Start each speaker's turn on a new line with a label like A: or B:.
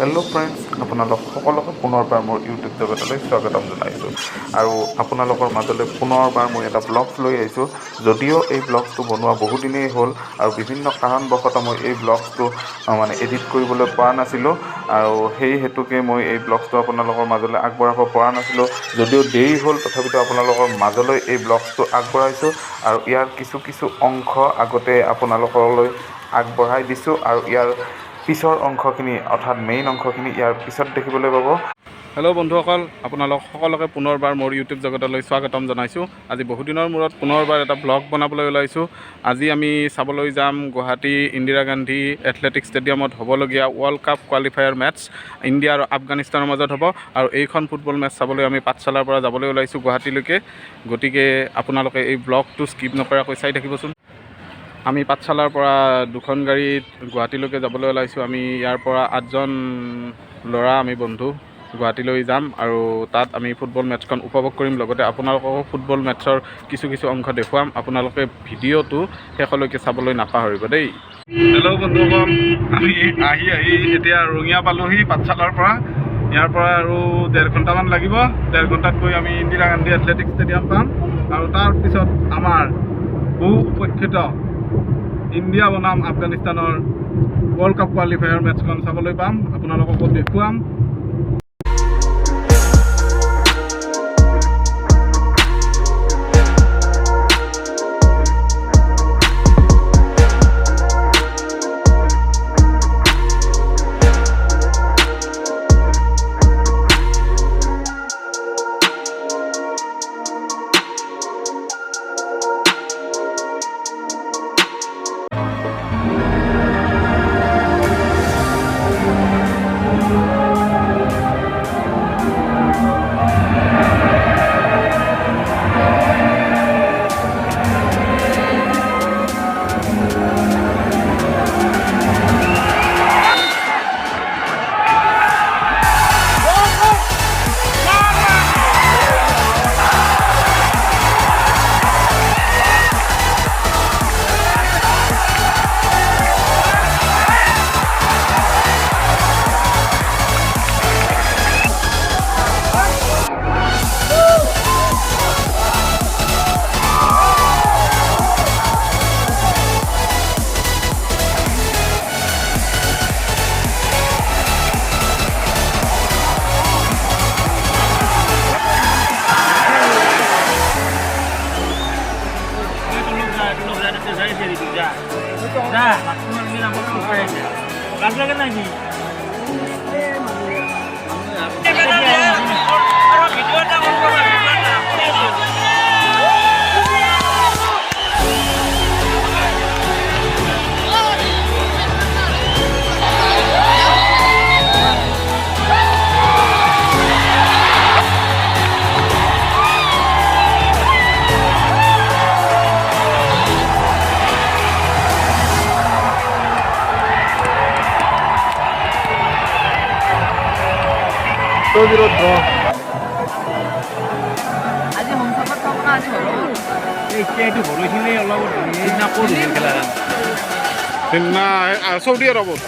A: Hello' friends, আপোনালোক সকলোকে পুনৰবাৰ মোৰ ইউটিউব জগতলৈ স্বাগতম জনাইছোঁ। আৰু আপোনালোকৰ মাজলৈ পুনৰবাৰ মই এটা ব্লগছ লৈ আহিছোঁ। যদিও এই ব্লগছটো বনোৱা বহুদিনেই হ'ল আৰু বিভিন্ন কাৰণবশতঃ মই এই ব্লগছটো এডিট কৰিবলৈ পৰা নাছিলোঁ, আৰু সেই হেতুকে মই এই ব্লগছটো আপোনালোকৰ মাজলৈ আগবঢ়াব পৰা নাছিলোঁ। যদিও দেৰি হ'ল, তথাপিতো আপোনালোকৰ মাজলৈ এই ব্লগছটো আগবঢ়াইছোঁ আৰু ইয়াৰ কিছু অংশ আগতে আপোনালোকলৈ আগবঢ়াই দিছোঁ, আৰু ইয়াৰ পিছৰ অংশখিনি অৰ্থাৎ মেইন অংশখিনি ইয়াৰ পিছত দেখিবলৈ পাব। হেল্ল' বন্ধুসকল, আপোনালোক সকলোকে পুনৰবাৰ মোৰ ইউটিউব জগতলৈ স্বাগতম জনাইছোঁ। আজি বহুদিনৰ মূৰত পুনৰবাৰ এটা ব্লগ বনাবলৈ ওলাইছোঁ। আজি আমি চাবলৈ যাম গুৱাহাটী ইন্দিৰা গান্ধী এথলেটিক ষ্টেডিয়ামত হ'বলগীয়া world cup qualifier matches India আৰু আফগানিস্তানৰ মাজত হ'ব। আৰু এইখন ফুটবল মেটছ চাবলৈ আমি পাঠশালাৰ পৰা যাবলৈ ওলাইছোঁ গুৱাহাটীলৈকে। গতিকে আপোনালোকে এই ব্লগটো স্কিপ নকৰাকৈ চাই থাকিবচোন। আমি পাঠশালাৰ পৰা দুখন গাড়ীত গুৱাহাটীলৈকে যাবলৈ ওলাইছোঁ। আমি ইয়াৰ পৰা 8জন ল'ৰা, আমি বন্ধু গুৱাহাটীলৈ যাম আৰু তাত আমি ফুটবল মেটছখন উপভোগ কৰিম। লগতে আপোনালোককো ফুটবল মেটছৰ কিছু অংশ দেখুৱাম। আপোনালোকে ভিডিঅ'টো শেষলৈকে চাবলৈ নাপাহৰিব দেই। হেল্ল' বন্ধুসকল, আমি আহি এতিয়া ৰঙিয়া পালোহি পাঠশালাৰ পৰা। ইয়াৰ পৰা আৰু 1.5 ঘণ্টামান লাগিব। 1.5 ঘণ্টাত গৈ আমি ইন্দিৰা গান্ধী এথলেটিক ষ্টেডিয়াম পাম, আৰু তাৰপিছত আমাৰ বহু উপেক্ষিত ইণ্ডিয়া বনাম আফগানিস্তানৰ ৱৰ্ল্ড কাপ কোৱালিফায়াৰ মেটছখন চাবলৈ পাম, আপোনালোককো দেখুৱাম।
B: আজি সংসদত পাব না আজি হ'ব
C: এতিয়া এইটো ভৰিখিনি অলপ সেইদিনা ক'ত হৈছিল খেলা
A: চৌদি আৰবত।